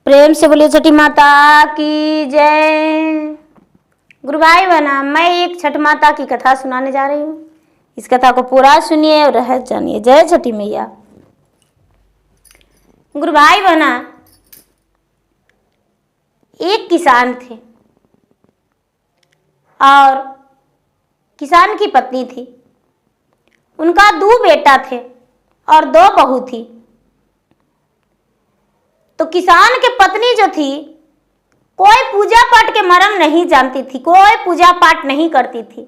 प्रेम से बोलिए छठी माता की जय। गुरु भाई बहना, मैं एक छठ माता की कथा सुनाने जा रही हूँ। इस कथा को पूरा सुनिए और रहस्य जानिए। जय छठी मैया। गुरु भाई बहना, एक किसान थे और किसान की पत्नी थी। उनका 2 बेटा थे और 2 बहू थी। तो किसान के पत्नी जो थी, कोई पूजा पाठ के मर्म नहीं जानती थी, कोई पूजा पाठ नहीं करती थी,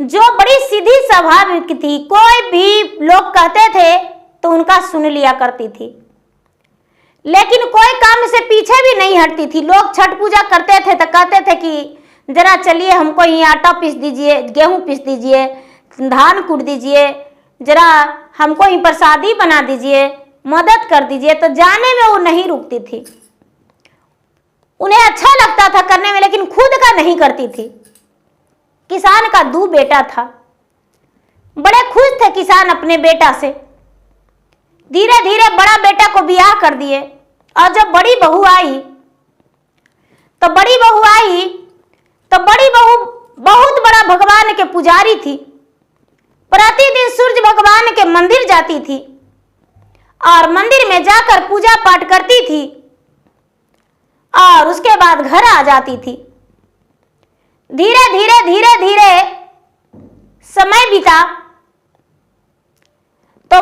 जो बड़ी सीधी स्वभाव की थी। कोई भी लोग कहते थे तो उनका सुन लिया करती थी, लेकिन कोई काम से पीछे भी नहीं हटती थी। लोग छठ पूजा करते थे तो कहते थे कि जरा चलिए हमको ये आटा पीस दीजिए, गेहूं पीस दीजिए, धान कूट दीजिए, जरा हमको ये प्रसादी बना दीजिए, मदद कर दीजिए। तो जाने में वो नहीं रुकती थी। उन्हें अच्छा लगता था करने में, लेकिन खुद का नहीं करती थी। किसान का 2 बेटा था। बड़े खुश थे किसान अपने बेटा से। धीरे धीरे बड़ा बेटा को ब्याह कर दिए। और जब बड़ी बहू आई तो बड़ी बहू बहुत बड़ा भगवान के पुजारी थी। प्रतिदिन सूर्य भगवान के मंदिर जाती थी और मंदिर में जाकर पूजा पाठ करती थी और उसके बाद घर आ जाती थी। धीरे धीरे समय बीता तो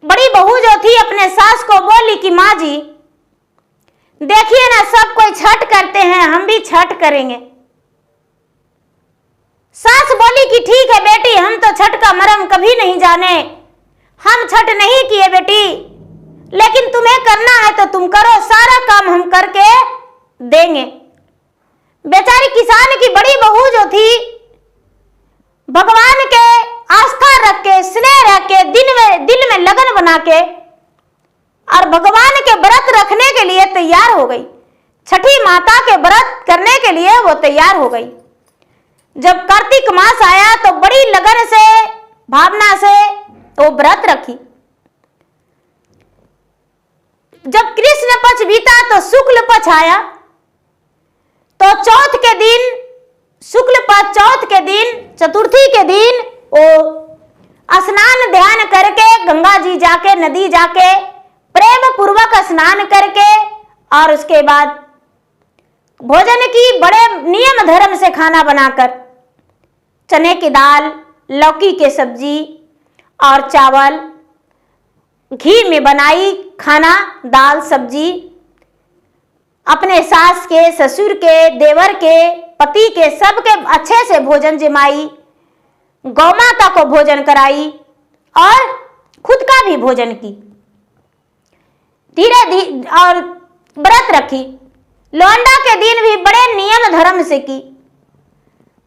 बड़ी बहू जो थी अपने सास को बोली कि माँ जी देखिए ना, सब कोई छठ करते हैं, हम भी छठ करेंगे। सास बोली कि ठीक है बेटी, हम तो छठ का मर्म कभी नहीं जाने, हम छठ नहीं किए बेटी, लेकिन तुम्हें करना है तो तुम करो, सारा काम हम करके देंगे। बेचारी किसान की बड़ी बहू जो थी, भगवान के आस्था रख के, स्नेह रख के, दिल में लगन बना के और भगवान के व्रत रखने के लिए तैयार हो गई। छठी माता के व्रत करने के लिए वो तैयार हो गई। जब कार्तिक मास आया तो बड़ी लगन से, भावना से वो व्रत रखी। जब कृष्ण पक्ष बीता तो शुक्ल पक्ष आया। तो चौथ के दिन, शुक्ल पक्ष चौथ के दिन, चतुर्थी के दिन वो स्नान ध्यान करके गंगा जी जाके, नदी जाके प्रेम पूर्वक स्नान करके और उसके बाद भोजन की बड़े नियम धर्म से खाना बनाकर, चने की दाल, लौकी के सब्जी और चावल, घी में बनाई खाना, दाल सब्जी, अपने सास के, ससुर के, देवर के, पति के, सबके अच्छे से भोजन जमाई, गौ माता को भोजन कराई और खुद का भी भोजन की। धीरे और व्रत रखी। लौंडा के दिन भी बड़े नियम धर्म से की।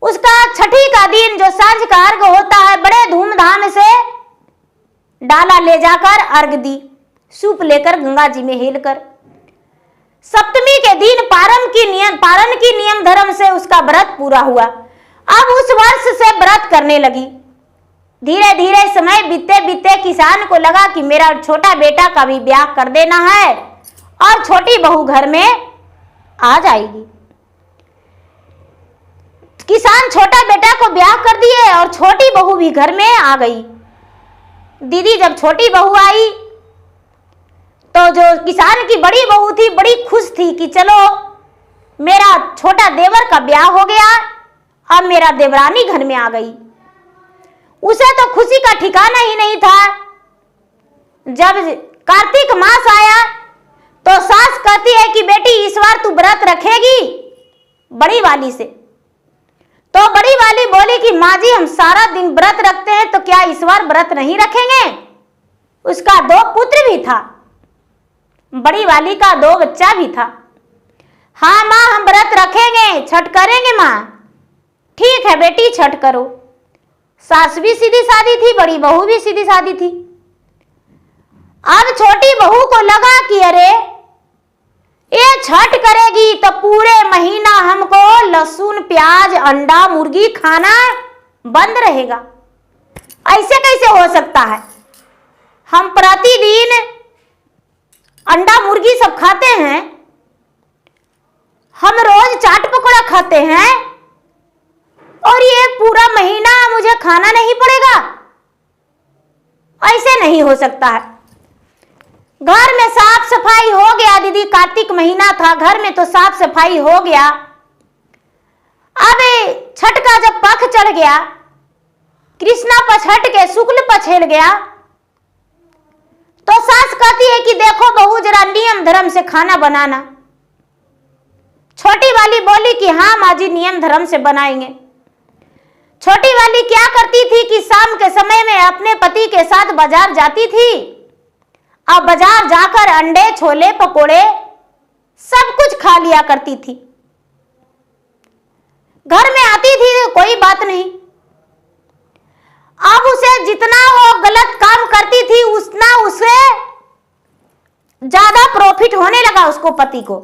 उसका छठी का दिन जो सांझ का अर्घ होता है, बड़े धूमधाम से डाला ले जाकर अर्घ दी, सूप लेकर गंगा जी में हेलकर। सप्तमी के दिन पारण की नियम धर्म से उसका व्रत पूरा हुआ। अब उस वर्ष से व्रत करने लगी। धीरे धीरे समय बीतते बीतते किसान को लगा कि मेरा छोटा बेटा का भी ब्याह कर देना है और छोटी बहू घर में आ जाएगी। किसान छोटा बेटा को ब्याह कर दिए और छोटी बहू भी घर में आ गई। दीदी जब छोटी बहू आई तो जो किसान की बड़ी बहू थी, बड़ी खुश थी कि चलो मेरा छोटा देवर का ब्याह हो गया, अब मेरा देवरानी घर में आ गई। उसे तो खुशी का ठिकाना ही नहीं था। जब कार्तिक मास आया तो सास कहती है कि बेटी इस बार तू व्रत रखेगी बड़ी वाली से। तो बड़ी वाली बोली कि माँ जी हम सारा दिन व्रत रखते हैं, तो क्या इस बार व्रत नहीं रखेंगे। उसका 2 पुत्र भी था, बड़ी वाली का 2 बच्चा भी था। हाँ माँ हम व्रत रखेंगे, छठ करेंगे माँ। ठीक है बेटी छठ करो। सास भी सीधी सादी थी, बड़ी बहू भी सीधी सादी थी। अब छोटी बहू को लगा कि अरे ये छठ करेगी तो पूरे महीना हमको लहसुन, प्याज, अंडा, मुर्गी खाना बंद रहेगा। ऐसे कैसे हो सकता है। हम प्रतिदिन अंडा मुर्गी सब खाते हैं, हम रोज चाट पकौड़ा खाते हैं और ये पूरा महीना मुझे खाना नहीं पड़ेगा? ऐसे नहीं हो सकता है। घर में साफ सफाई हो गया दीदी, कार्तिक महीना था, घर में तो साफ सफाई हो गया। अब छठ का जब पख चढ़ गया, कृष्णा पक्ष हट के शुक्ल पक्ष हिल गया, तो सास कहती है कि देखो बहू जरा नियम धर्म से खाना बनाना। छोटी वाली बोली कि हाँ माँ जी नियम धर्म से बनाएंगे। छोटी वाली क्या करती थी कि शाम के समय में अपने पति के साथ बाजार जाती थी और बाजार जाकर अंडे छोले पकोड़े सब कुछ खा लिया करती थी। घर में आती थी तो कोई बात नहीं। अब उसे जितना वो गलत काम करती थी उतना उसे ज्यादा प्रॉफिट होने लगा उसको, पति को।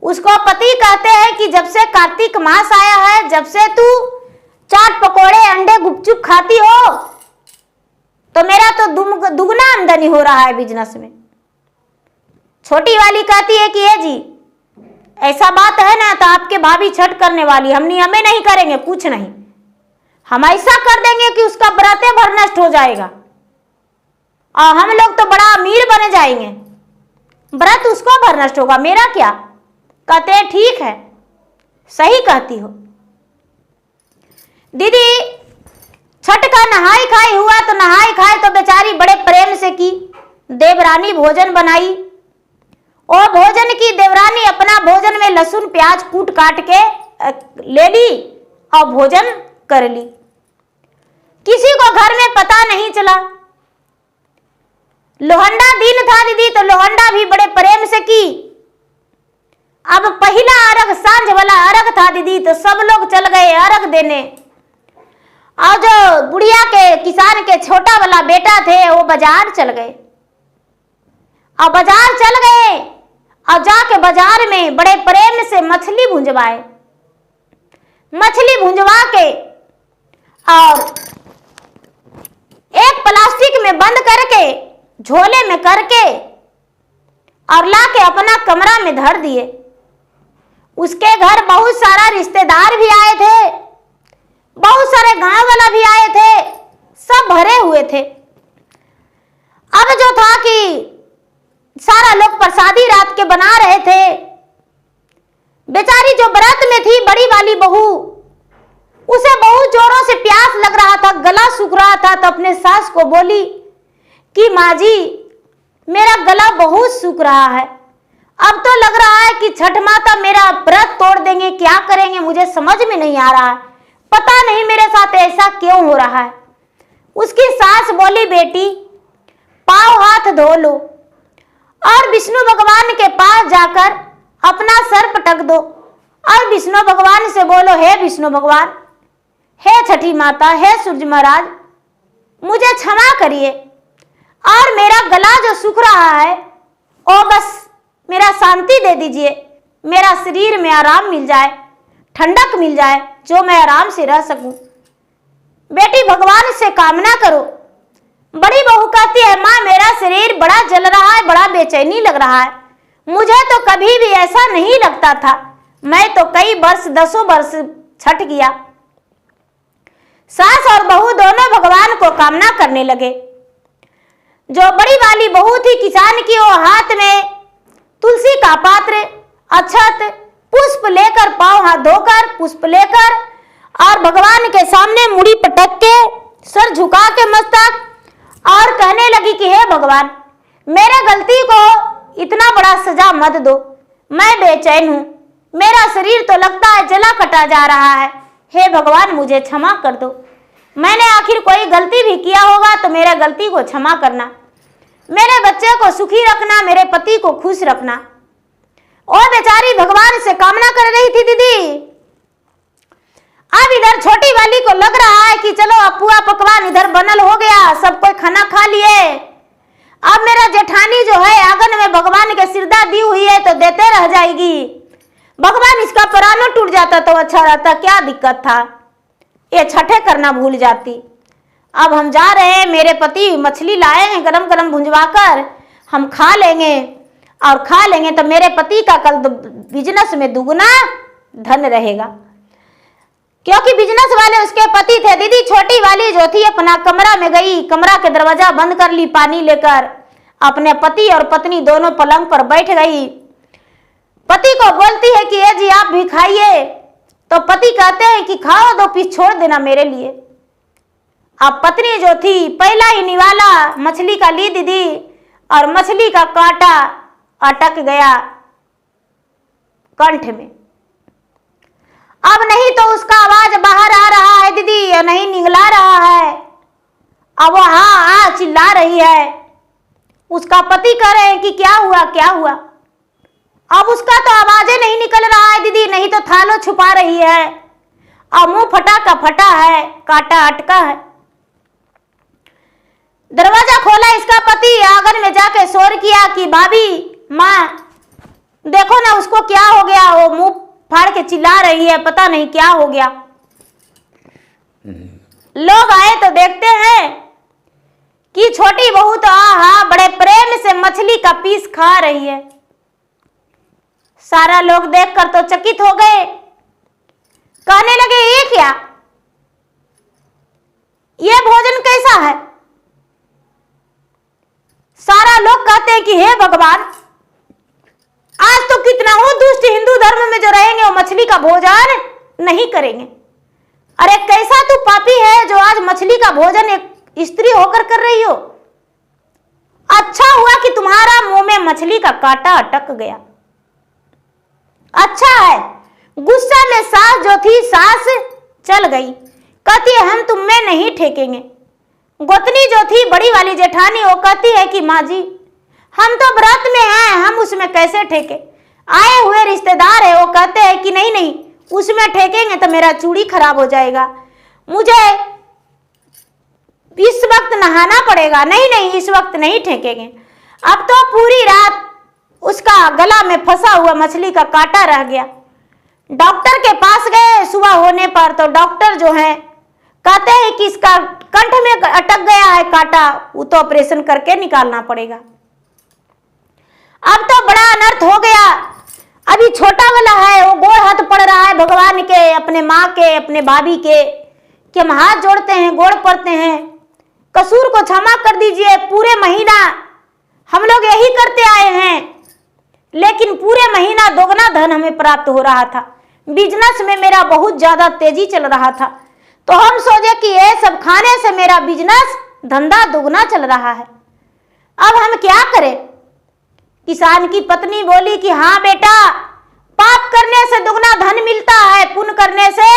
उसको पति कहते हैं कि जब से कार्तिक मास आया है, जब से तू चाट पकोड़े अंडे गुपचुप खाती हो, तो मेरा तो दुगना आमदनी हो रहा है बिजनेस में। छोटी वाली कहती है कि ये जी ऐसा बात है ना, तो आपके भाभी छठ करने वाली, हमें नहीं करेंगे, कुछ नहीं, हम ऐसा कर देंगे कि उसका व्रत भर नष्ट हो जाएगा और हम लोग तो बड़ा अमीर बन जाएंगे, व्रत उसको भर नष्ट होगा, मेरा क्या। कहते हैं ठीक है, सही कहती हो। दीदी छठ का नहाई खाई हुआ तो नहाई खाई तो बेचारी बड़े प्रेम से की, देवरानी भोजन बनाई। और भोजन की देवरानी अपना भोजन में लहसुन प्याज कूट काट के ले ली और भोजन कर ली। किसी को घर में पता नहीं चला। लोहंडा दिन था दीदी, तो लोहंडा भी बड़े प्रेम से की। अब पहला अर्घ सांझ वाला अर्घ था दीदी, तो सब लोग चल गए अर्घ देने। और जो बुढ़िया के किसान के छोटा वाला बेटा थे वो बाजार चल गए। और बाजार चल गए और जाके बाजार में बड़े प्रेम से मछली भुंजवाए। मछली भुंजवा के और एक प्लास्टिक में बंद करके झोले में करके और लाके अपना कमरा में धर दिए। उसके घर बहुत सारा रिश्तेदार भी आए थे, बहुत सारे गांव वाला भी आए थे, सब भरे हुए थे। अब जो था कि सारा लोग प्रसादी रात के बना रहे थे। बेचारी जो व्रत में थी बड़ी वाली बहू, उसे बहुत जोरों से प्यास लग रहा था, गला सूख रहा था, तो अपने सास को बोली कि माँ जी मेरा गला बहुत सूख रहा है, अब तो लग रहा है कि छठ माता मेरा व्रत तोड़ देंगे, क्या करेंगे मुझे समझ में नहीं आ रहा है, पता नहीं मेरे साथ ऐसा क्यों हो रहा है। उसकी सास बोली बेटी पाँव हाथ धो लो और विष्णु भगवान के पास जाकर अपना सर पटक दो और विष्णु भगवान से बोलो हे विष्णु भगवान, हे छठी माता, हे सूर्य महाराज, मुझे क्षमा करिए और मेरा गला जो सूख रहा है वो बस मेरा शांति दे दीजिए, मेरा शरीर में आराम मिल जाए, ठंडक मिल जाए, जो मैं आराम से रह सकूं। बेटी भगवान से कामना करो। बड़ी बहू कहती है माँ मेरा शरीर बड़ा जल रहा है, बड़ा बेचैनी लग रहा है, मुझे तो कभी भी ऐसा नहीं लगता था, मैं तो कई वर्ष 10 वर्ष छठ किया। सास और बहू दोनों भगवान को कामना करने लगे। जो बड़ी वाली बहू थी किसान की, वो हाथ में तुलसी का पात्र, अक्षत, पुष्प लेकर, पांव हाथ धोकर पुष्प लेकर और भगवान के सामने मुड़ी पटक के सर झुका के मस्तक और कहने लगी कि हे भगवान मेरे गलती को इतना बड़ा सजा मत दो, मैं बेचैन हूं, मेरा शरीर तो लगता है जला कटा जा रहा है, हे भगवान मुझे क्षमा कर दो, मैंने आखिर कोई गलती भी किया होगा तो मेरे गलती को क्षमा करना, मेरे बच्चे को सुखी रखना, मेरे पति को खुश रखना। और बेचारी भगवान से कामना कर रही थी दीदी। अब इधर छोटी वाली को लग रहा है कि चलो अब पुआ पकवान इधर बनल हो गया, सब कोई खाना खा लिए, अब मेरा जेठानी जो है आंगन में भगवान के सिरदा दी हुई है तो देते रह जाएगी, भगवान इसका प्राण टूट जाता तो अच्छा रहता, क्या दिक्कत था, ये छठे करना भूल जाती। अब हम जा रहे हैं, मेरे पति मछली लाए हैं गरम गरम भुंजवा कर, हम खा लेंगे, और खा लेंगे तो मेरे पति का कल बिजनेस में दुगना धन रहेगा। क्योंकि बिजनेस वाले उसके पति थे। दीदी छोटी वाली जो थी अपना कमरा में गई, कमरा के दरवाजा बंद कर ली, पानी लेकर अपने पति और पत्नी दोनों पलंग पर बैठ गई। पति को बोलती है कि ये जी आप भी खाइए, तो पति कहते हैं कि खाओ, 2 पीस छोड़ देना मेरे लिए। अब पत्नी जो थी पहला ही निवाला मछली का ली दीदी, और मछली का कांटा अटक गया कंठ में। अब नहीं तो उसका आवाज बाहर आ रहा है दीदी, और नहीं निगला रहा है। अब वो हाँ चिल्ला रही है। उसका पति कह रहे हैं कि क्या हुआ क्या हुआ। अब उसका तो आवाजें नहीं निकल रहा है दीदी, नहीं तो थालो छुपा रही है, और मुंह फटा का फटा है, कांटा अटका है। दरवाजा खोला इसका पति, आंगन में जाके शोर किया कि भाभी माँ देखो ना उसको क्या हो गया, वो मुंह फाड़ के चिल्ला रही है, पता नहीं क्या हो गया। लोग आए तो देखते हैं कि छोटी बहू तो आहा बड़े प्रेम से मछली का पीस खा रही है। सारा लोग देखकर तो चकित हो गए, कहने लगे ये क्या, ये भोजन कैसा है। सारा लोग कहते हैं कि हे भगवान, आज तो कितना हो दुष्ट हिंदू धर्म में जो रहेंगे वो मछली का भोजन नहीं करेंगे। अरे कैसा तू पापी है जो आज मछली का भोजन एक स्त्री होकर कर रही हो। अच्छा हुआ कि तुम्हारा मुंह में मछली का कांटा अटक गया। अच्छा है। गुस्सा में सास जो थी सास चल गई, कहती है हम तुम में नहीं ठेकेंगे। गोतनी जो थी बड़ी वाली जेठानी वो कहती है कि माँ जी हम तो व्रत में हैं, हम उसमें कैसे ठेके। आए हुए रिश्तेदार है वो कहते हैं कि नहीं नहीं उसमें ठेकेंगे तो मेरा चूड़ी खराब हो जाएगा, मुझे इस वक्त नहाना पड़ेगा। नहीं नहीं इस वक्त नहीं ठेकेंगे। अब तो पूरी रात उसका गला में फंसा हुआ मछली का कांटा रह गया। डॉक्टर के पास गए सुबह होने पर, तो डॉक्टर जो है कहते हैं कि इसका कंठ में अटक गया है कांटा, वो तो ऑपरेशन करके निकालना पड़ेगा। अब तो बड़ा अनर्थ हो गया। अभी छोटा वाला है वो गोड़ हाथ पड़ रहा है भगवान के, अपने माँ के, अपने भाभी के, कि हम हाथ जोड़ते हैं, गोड़ पड़ते हैं, कसूर को क्षमा कर दीजिए। पूरे महीना हम लोग यही करते आए हैं, लेकिन पूरे महीना दोगुना धन हमें प्राप्त हो रहा था। बिजनेस में मेरा बहुत ज्यादा तेजी चल रहा था, तो हम सोचे कि ये सब खाने से मेरा बिजनेस धंधा दोगुना चल रहा है। अब हम क्या करें। किसान की पत्नी बोली कि हाँ बेटा, पाप करने से दुगना धन मिलता है, पुण्य करने से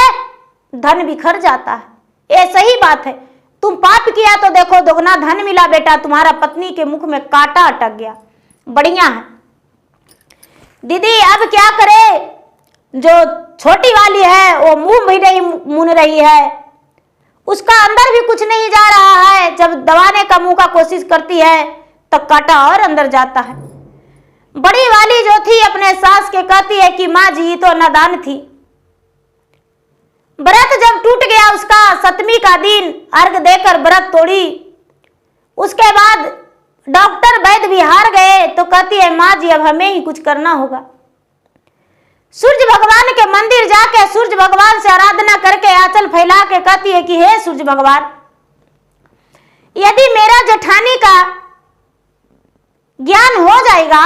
धन बिखर जाता है। ये सही बात है, तुम पाप किया तो देखो दुगना धन मिला बेटा, तुम्हारा पत्नी के मुख में कांटा अटक गया, बढ़िया है। दीदी अब क्या करे, जो छोटी वाली है वो मुंह भी नहीं मुन रही है, उसका अंदर भी कुछ नहीं जा रहा है। जब दबाने का मुंह का कोशिश करती है तो कांटा और अंदर जाता है। बड़ी वाली जो थी अपने सास के कहती है कि माँ जी तो नादान थी। व्रत जब टूट गया उसका, 7वीं का दिन अर्घ देकर व्रत तोड़ी, उसके बाद डॉक्टर वैद्य भी हार गए, तो कहती है माँ जी अब हमें ही कुछ करना होगा। सूर्य भगवान के मंदिर जाके सूर्य भगवान से आराधना करके आंचल फैला के कहती है कि हे सूर्य भगवान, यदि मेरा जेठानी का ज्ञान हो जाएगा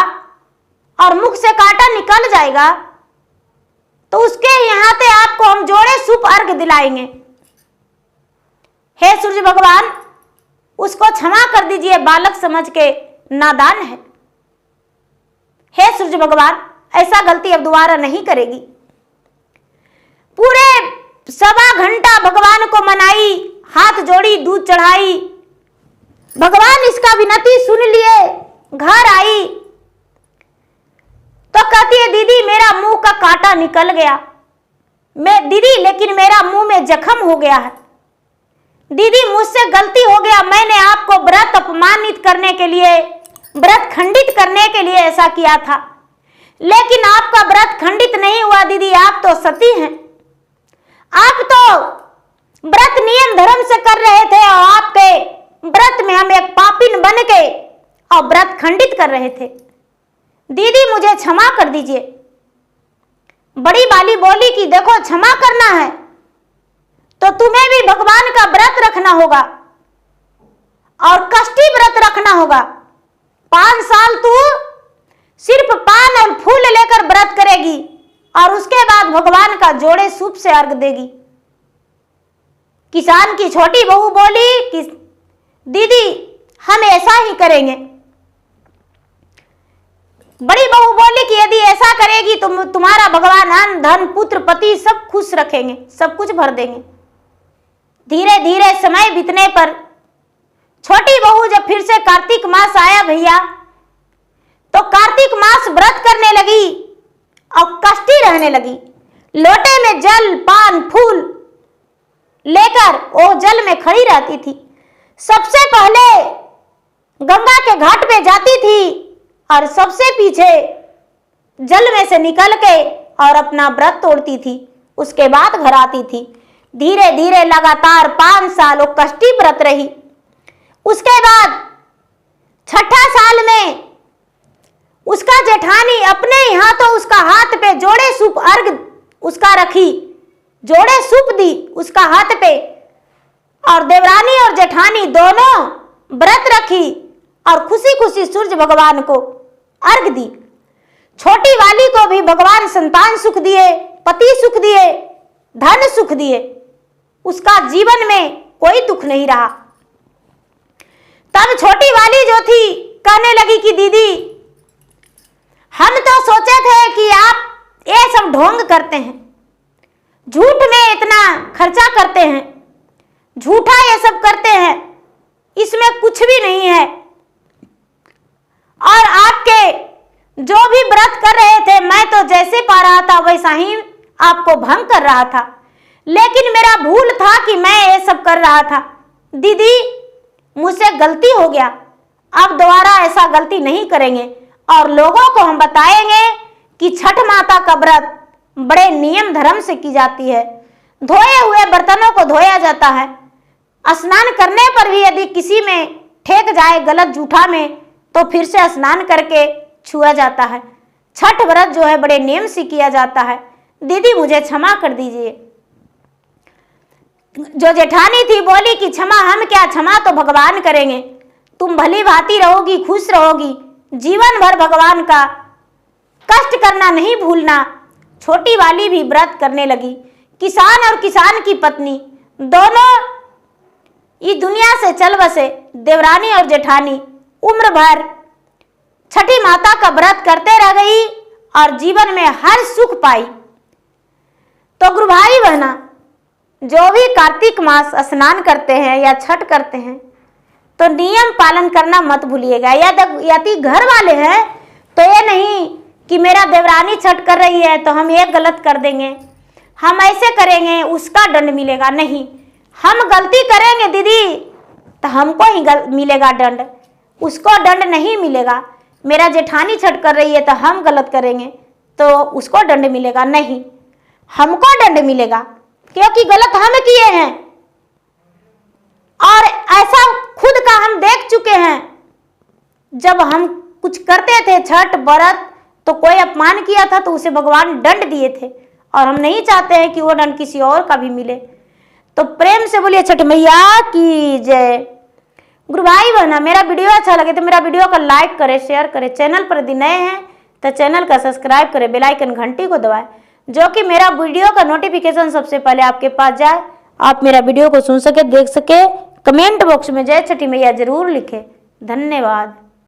और मुख से कांटा निकल जाएगा तो उसके यहाँ से आपको हम जोड़े शुभ अर्घ दिलाएंगे। हे सूर्य भगवान उसको क्षमा कर दीजिए, बालक समझ के नादान है। हे सूर्य भगवान ऐसा गलती अब दोबारा नहीं करेगी। पूरे 1.25 घंटा भगवान को मनाई, हाथ जोड़ी, दूध चढ़ाई, भगवान इसका विनती सुन लिए। घर आई तो कहती है दीदी मेरा मुंह का कांटा निकल गया, मैं दीदी लेकिन मेरा मुंह में जख्म हो गया है। दीदी मुझसे गलती हो गया, मैंने आपको व्रत अपमानित करने के लिए, व्रत खंडित करने के लिए ऐसा किया था, लेकिन आपका व्रत खंडित नहीं हुआ दीदी, आप तो सती हैं। आप तो व्रत नियम धर्म से कर रहे थे और आपके व्रत में हम एक पापिन बन के और व्रत खंडित कर रहे थे। दीदी मुझे क्षमा कर दीजिए। बड़ी वाली बोली कि देखो क्षमा करना है तो तुम्हें भी भगवान का व्रत रखना होगा और कष्टी व्रत रखना होगा। 5 साल तू सिर्फ पान और फूल लेकर व्रत करेगी और उसके बाद भगवान का जोड़े सूप से अर्घ देगी। किसान की छोटी बहू बोली कि दीदी हम ऐसा ही करेंगे। बड़ी बहू बोली कि यदि ऐसा करेगी तो तुम्हारा भगवान अन्न धन पुत्र पति सब खुश रखेंगे, सब कुछ भर देंगे। धीरे धीरे समय बीतने पर छोटी बहू जब फिर से कार्तिक मास आया भैया, तो कार्तिक मास व्रत करने लगी और कष्टी रहने लगी। लोटे में जल पान फूल लेकर वो जल में खड़ी रहती थी। सबसे पहले गंगा के घाट पे जाती थी और सबसे पीछे जल में से निकल के और अपना व्रत तोड़ती थी। उसके बाद घर आती थी। धीरे धीरे लगातार 5 साल वो कष्टी व्रत रही। उसके बाद 6ठा साल में उसका जेठानी अपने ही हाथों उसका हाथ पे जोड़े सूप अर्घ उसका रखी, जोड़े सूप दी उसका हाथ पे, और देवरानी और जेठानी दोनों व्रत रखी और खुशी खुशी सूर्य भगवान को अर्घ दी। छोटी वाली को भी भगवान संतान सुख दिए, पति सुख दिए, धन सुख दिए। उसका जीवन में कोई दुख नहीं रहा। तब छोटी वाली जो थी कहने लगी कि दीदी हम तो सोचे थे कि आप ये सब ढोंग करते हैं, झूठ में इतना खर्चा करते हैं, झूठा ये सब करते हैं, इसमें कुछ भी नहीं है। और आपके जो भी व्रत कर रहे थे मैं तो जैसे पा रहा था वैसा ही आपको भंग कर रहा था, लेकिन मेरा भूल था कि मैं ये सब कर रहा था। दीदी मुझसे गलती हो गया, अब दोबारा ऐसा गलती नहीं करेंगे और लोगों को हम बताएंगे कि छठ माता का व्रत बड़े नियम धर्म से की जाती है। धोए हुए बर्तनों को धोया जाता है। स्नान करने पर भी यदि किसी में ठेक जाए गलत जूठा में तो फिर से स्नान करके छुआ जाता है। छठ व्रत जो है बड़े नियम से किया जाता है। दीदी मुझे क्षमा कर दीजिए। जो जेठानी थी बोली कि क्षमा हम क्या, क्षमा तो भगवान करेंगे, तुम भली भांति रहोगी, खुश रहोगी, जीवन भर भगवान का कष्ट करना नहीं भूलना। छोटी वाली भी व्रत करने लगी। किसान और किसान की पत्नी दोनों इस दुनिया से चल बसे। देवरानी और जेठानी उम्र भर छठी माता का व्रत करते रह गई और जीवन में हर सुख पाई। तो गुरु भाई बहना, जो भी कार्तिक मास स्नान करते हैं या छठ करते हैं तो नियम पालन करना मत भूलिएगा। यदि घर वाले हैं तो ये नहीं कि मेरा देवरानी छठ कर रही है तो हम ये गलत कर देंगे, हम ऐसे करेंगे उसका दंड मिलेगा। नहीं, हम गलती करेंगे दीदी तो हमको ही मिलेगा दंड, उसको दंड नहीं मिलेगा। मेरा जेठानी छठ कर रही है तो हम गलत करेंगे तो उसको दंड मिलेगा। नहीं, हमको दंड मिलेगा क्योंकि गलत हम किए हैं और ऐसा खुद का हम देख चुके हैं। जब हम कुछ करते थे छठ व्रत तो कोई अपमान किया था तो उसे भगवान दंड दिए थे और हम नहीं चाहते हैं कि वो दंड किसी और का भी मिले। तो प्रेम से बोलिए छठ मैया की जय। गुरु भाई बहना, मेरा वीडियो अच्छा लगे तो मेरा वीडियो को लाइक करें, शेयर करें। चैनल पर यदि नए हैं तो चैनल का सब्सक्राइब करें, बेल आइकन घंटी को दबाएं जो कि मेरा वीडियो का नोटिफिकेशन सबसे पहले आपके पास जाए, आप मेरा वीडियो को सुन सके, देख सके। कमेंट बॉक्स में जय छठी मैया जरूर लिखें। धन्यवाद।